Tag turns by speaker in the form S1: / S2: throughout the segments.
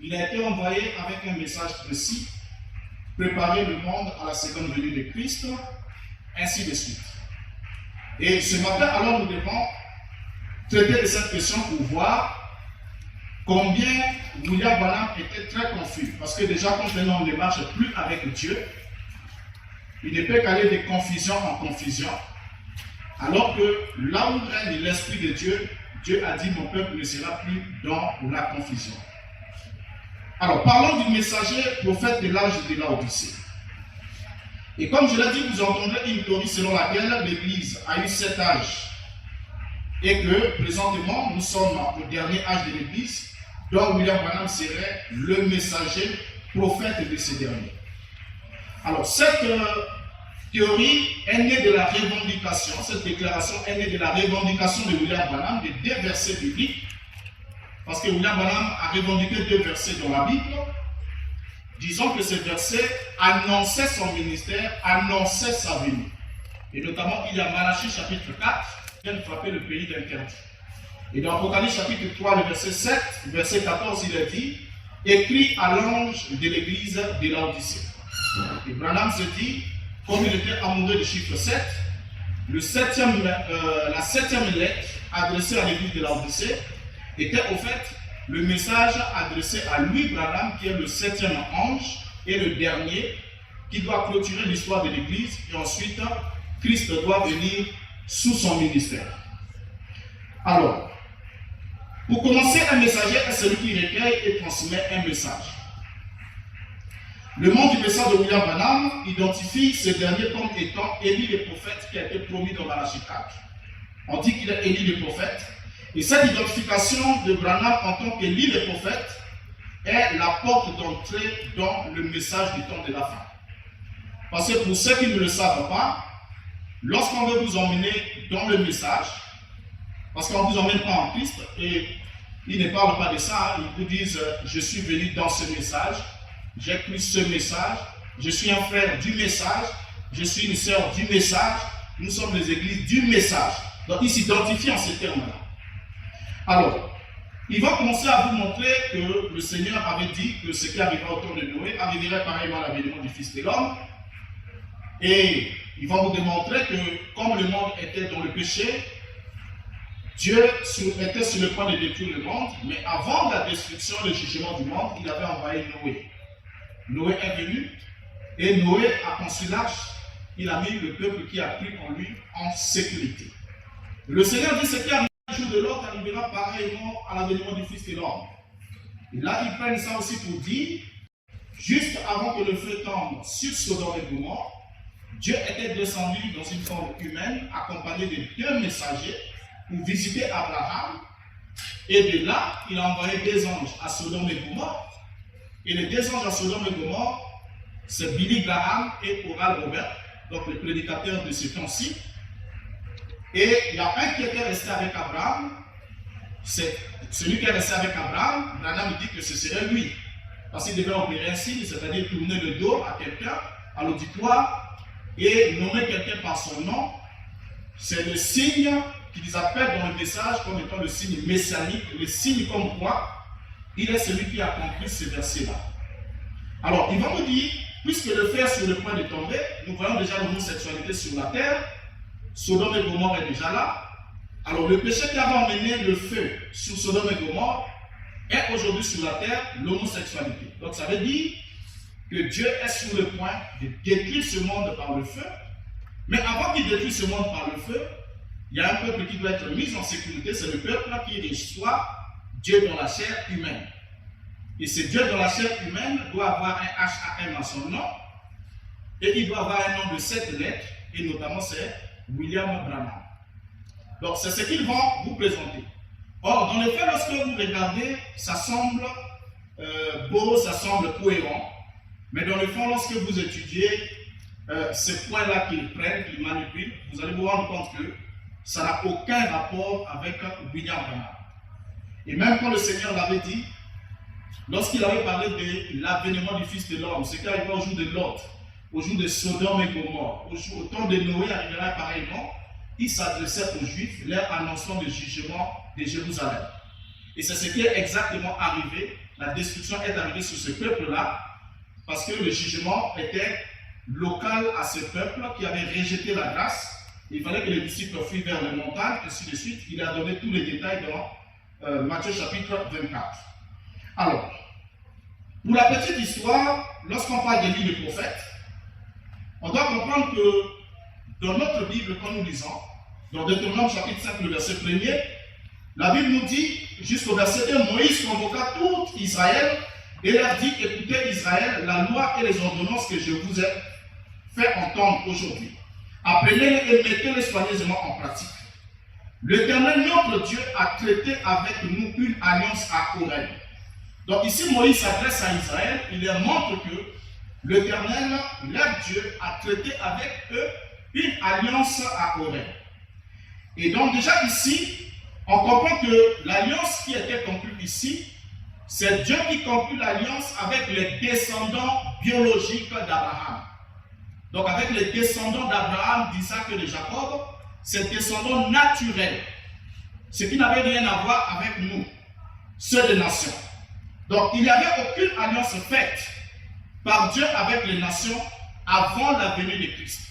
S1: il a été envoyé avec un message précis, préparer le monde à la seconde venue de Christ, ainsi de suite. Et ce matin, alors, nous devons traiter de cette question pour voir combien William Branham était très confus. Parce que déjà, quand un homme ne marche plus avec Dieu, il ne peut qu'aller de confusion en confusion. Alors que là où règne l'Esprit de Dieu, Dieu a dit, mon peuple ne sera plus dans la confusion. Alors, parlons du messager prophète de l'âge de Laodicée. Et comme je l'ai dit, vous entendrez une théorie selon laquelle l'Église a eu 7 âges. Et que, présentement, nous sommes au dernier âge de l'Église, dont William Branham serait le messager prophète de ces derniers. Alors, cette théorie est née de la revendication, cette déclaration est née de la revendication de William Branham, de 2 versets bibliques, parce que William Branham a revendiqué 2 versets dans la Bible. Disons que ces versets annonçaient son ministère, annonçaient sa venue. Et notamment, il y a Malachie chapitre 4, qui vient de frapper le pays d'interdit. Et dans Apocalypse chapitre 3, le verset 7, verset 14, il est dit, écrit à l'ange de l'église de Laodicée. Et Branham se dit, comme il était amoureux du chiffre 7, la 7e lettre adressée à l'église de Laodicée était au fait le message adressé à Louis Branham, qui est le 7e ange et le dernier, qui doit clôturer l'histoire de l'église, et ensuite Christ doit venir sous son ministère. Alors, pour commencer, un messager est celui qui recueille et transmet un message. Le nom du message de William Branham identifie ce dernier comme étant Élie le prophète qui a été promis dans Malachie 4. On dit qu'il est Élie le prophète. Et cette identification de Branham en tant qu'Élie le prophète est la porte d'entrée dans le message du temps de la fin. Parce que pour ceux qui ne le savent pas, lorsqu'on veut vous emmener dans le message, parce qu'on ne vous emmène pas en Christ, et ils ne parlent pas de ça, ils vous disent « je suis venu dans ce message », j'ai cru ce message, je suis un frère du message, je suis une sœur du message, nous sommes les églises du message. Donc ils s'identifient en ces termes-là. Alors, il va commencer à vous montrer que le Seigneur avait dit que ce qui arrivera au temps de Noé arriverait pareillement à l'avènement du Fils de l'homme. Et il va vous démontrer que comme le monde était dans le péché, Dieu était sur le point de détruire le monde, mais avant la destruction, le jugement du monde, il avait envoyé Noé. Noé est venu et Noé a conçu l'arche. Il a mis le peuple qui a cru en lui en sécurité. Le Seigneur dit ce qui arrive un jour de l'autre arrivera pareillement à l'avènement du Fils de l'homme. Et là, ils prennent ça aussi pour dire, juste avant que le feu tombe sur Sodome et Gomorrhe, Dieu était descendu dans une forme humaine, accompagné de 2 messagers pour visiter Abraham. Et de là, il a envoyé 2 anges à Sodome et Gomorrhe. Et les 2 anges à Sodome et Gomorrhe, c'est Billy Graham et Oral Roberts, donc les prédicateurs de ce temps-ci. Et il y a un qui était resté avec Abraham. C'est celui qui est resté avec Abraham. Branham dit que ce serait lui. Parce qu'il devait opérer un signe, c'est-à-dire tourner le dos à quelqu'un, à l'auditoire, et nommer quelqu'un par son nom. C'est le signe qu'ils appellent dans le message comme étant le signe messianique, le signe comme quoi il est celui qui a compris ce verset-là. Alors, il va nous dire, puisque le fer est sur le point de tomber, nous voyons déjà l'homosexualité sur la terre, Sodome et Gomorrhe est déjà là. Alors, le péché qui avait emmené le feu sur Sodome et Gomorrhe est aujourd'hui sur la terre l'homosexualité. Donc, ça veut dire que Dieu est sur le point de détruire ce monde par le feu. Mais avant qu'il détruise ce monde par le feu, il y a un peuple qui doit être mis en sécurité, c'est le peuple qui reçoit Dieu dans la chair humaine. Et ce Dieu dans la chair humaine doit avoir un HAM à son nom, et il doit avoir un nom de 7 lettres, et notamment c'est William Branham. Donc c'est ce qu'ils vont vous présenter. Or, dans le fait, lorsque vous regardez, ça semble beau, ça semble cohérent, mais dans le fond, lorsque vous étudiez ces points-là qu'ils prennent, qu'ils manipulent, vous allez vous rendre compte que ça n'a aucun rapport avec William Branham. Et même quand le Seigneur l'avait dit, lorsqu'il avait parlé de l'avènement du Fils de l'homme, ce qui arrivera au jour de Lot, au jour de Sodome et Gomorrhe, au temps de Noé arrivera pareillement, il s'adressait aux Juifs, leur annonçant le jugement de Jérusalem. Et c'est ce qui est exactement arrivé la destruction est arrivée sur ce peuple-là, parce que le jugement était local à ce peuple qui avait rejeté la grâce. Il fallait que les disciples fuient vers les montagnes, ainsi de suite. Il a donné tous les détails dans Matthieu chapitre 24. Alors, pour la petite histoire, lorsqu'on parle des livres des prophètes, on doit comprendre que dans notre Bible, quand nous lisons, dans Deutéronome chapitre 5, le verset 1er, la Bible nous dit, jusqu'au verset 2, Moïse convoqua tout Israël et leur dit, écoutez Israël, la loi et les ordonnances que je vous ai fait entendre aujourd'hui. Apprenez-les et mettez-les soigneusement en pratique. L'Éternel, notre Dieu, a traité avec nous une alliance à Horeb. Donc ici, Moïse s'adresse à Israël, il leur montre que l'Éternel, leur Dieu, a traité avec eux une alliance à Horeb. Et donc déjà ici, on comprend que l'alliance qui était conclue ici, c'est Dieu qui conclut l'alliance avec les descendants biologiques d'Abraham. Donc avec les descendants d'Abraham, d'Isaac et de Jacob, ces descendants naturels, ce qui n'avait rien à voir avec nous, ceux des nations. Donc il n'y avait aucune alliance faite par Dieu avec les nations avant la venue de Christ.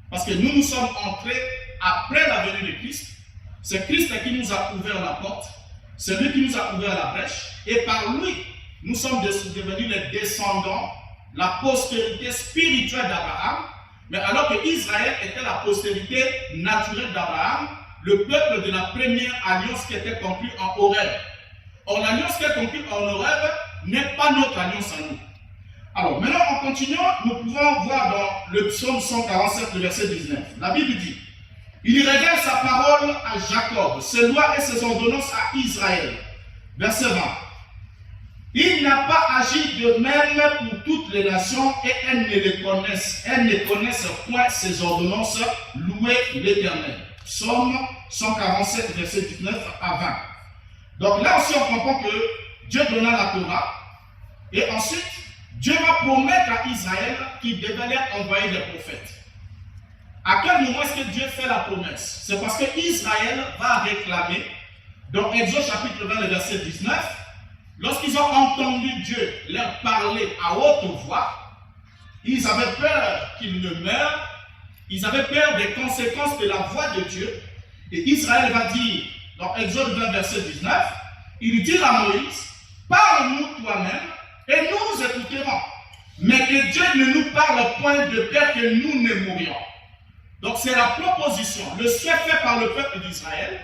S1: Parce que nous sommes entrés après la venue de Christ. C'est Christ qui nous a ouvert la porte, c'est lui qui nous a ouvert la brèche, et par lui, nous sommes devenus les descendants, la postérité spirituelle d'Abraham. Mais alors que Israël était la postérité naturelle d'Abraham, le peuple de la première alliance qui était conclue en Horeb. Or, l'alliance qui est conclue en Horeb n'est pas notre alliance à nous. Alors, maintenant, en continuant, nous pouvons voir dans le psaume 147, le verset 19. La Bible dit, il révèle sa parole à Jacob, ses lois et ses ordonnances à Israël. Verset 20. Il n'a pas agi de même pour toutes les nations et elles ne connaissent point ses ordonnances. Louez l'Éternel. Psaume 147, verset 19 à 20. Donc là aussi on comprend que Dieu donna la Torah et ensuite Dieu va promettre à Israël qu'il devait leur envoyer des prophètes. À quel moment est-ce que Dieu fait la promesse? C'est parce que Israël va réclamer, dans Exode chapitre 20, le verset 19, lorsqu'ils ont entendu Dieu leur parler à haute voix, ils avaient peur qu'ils ne meurent, ils avaient peur des conséquences de la voix de Dieu. Et Israël va dire, dans Exode 20, verset 19, il dit à Moïse, parle-nous toi-même et nous écouterons. Mais que Dieu ne nous parle point de peur que nous ne mourions. Donc c'est la proposition, le souhait fait par le peuple d'Israël,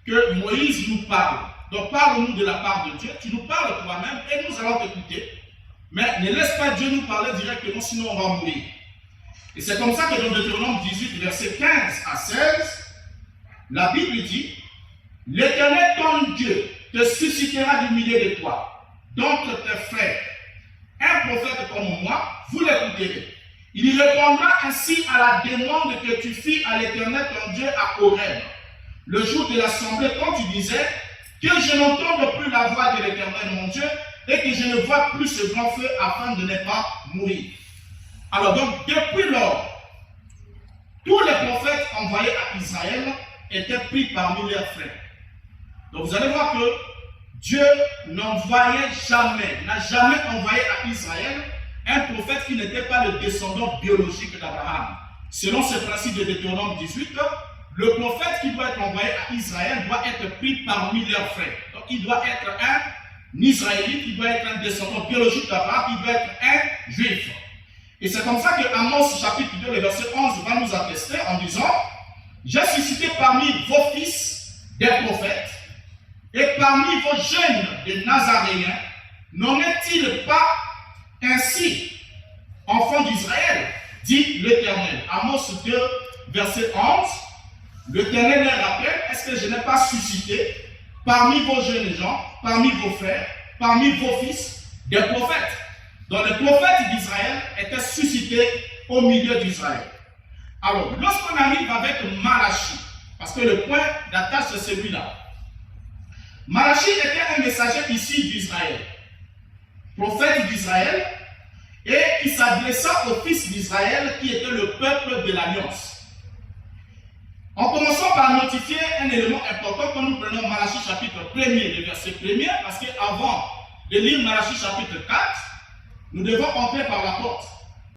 S1: que Moïse nous parle. Donc parle-nous de la part de Dieu, tu nous parles toi-même et nous allons t'écouter. Mais ne laisse pas Dieu nous parler directement, sinon on va mourir. Et c'est comme ça que dans Deutéronome 18, verset 15 à 16, la Bible dit, l'Éternel ton Dieu te suscitera du milieu de toi, d'entre tes frères, un prophète comme moi, vous l'écouterez. Il répondra ainsi à la demande que tu fis à l'Éternel ton Dieu à Horeb, le jour de l'assemblée, quand tu disais que je n'entende plus la voix de l'Éternel mon Dieu et que je ne vois plus ce grand feu afin de ne pas mourir. Alors donc, depuis lors, tous les prophètes envoyés à Israël étaient pris parmi leurs frères. Donc vous allez voir que Dieu n'envoyait jamais, n'a jamais envoyé à Israël un prophète qui n'était pas le descendant biologique d'Abraham. Selon ce principe de Deutéronome 18, le prophète qui doit être envoyé à Israël doit être pris parmi leurs frères. Donc il doit être un Israélite, il doit être un descendant biologique d'Abraham, il doit être un juif. Et c'est comme ça que Amos chapitre 2, le verset 11 va nous attester en disant, j'ai suscité parmi vos fils des prophètes et parmi vos jeunes des Nazaréens, n'en est-il pas ainsi, enfants d'Israël, dit l'Éternel. Amos 2, verset 11, l'Éternel leur rappelle, est-ce que je n'ai pas suscité parmi vos jeunes gens, parmi vos frères, parmi vos fils, des prophètes? Donc les prophètes d'Israël étaient suscités au milieu d'Israël. Alors, lorsqu'on arrive avec Malachie, parce que le point d'attache c'est celui-là, Malachie était un messager ici d'Israël, prophète d'Israël, et qui s'adressa aux fils d'Israël qui était le peuple de l'Alliance. En commençant par notifier un élément important quand nous prenons Malachie chapitre 1er, le verset 1er, parce qu'avant de lire Malachie chapitre 4, nous devons entrer par la porte.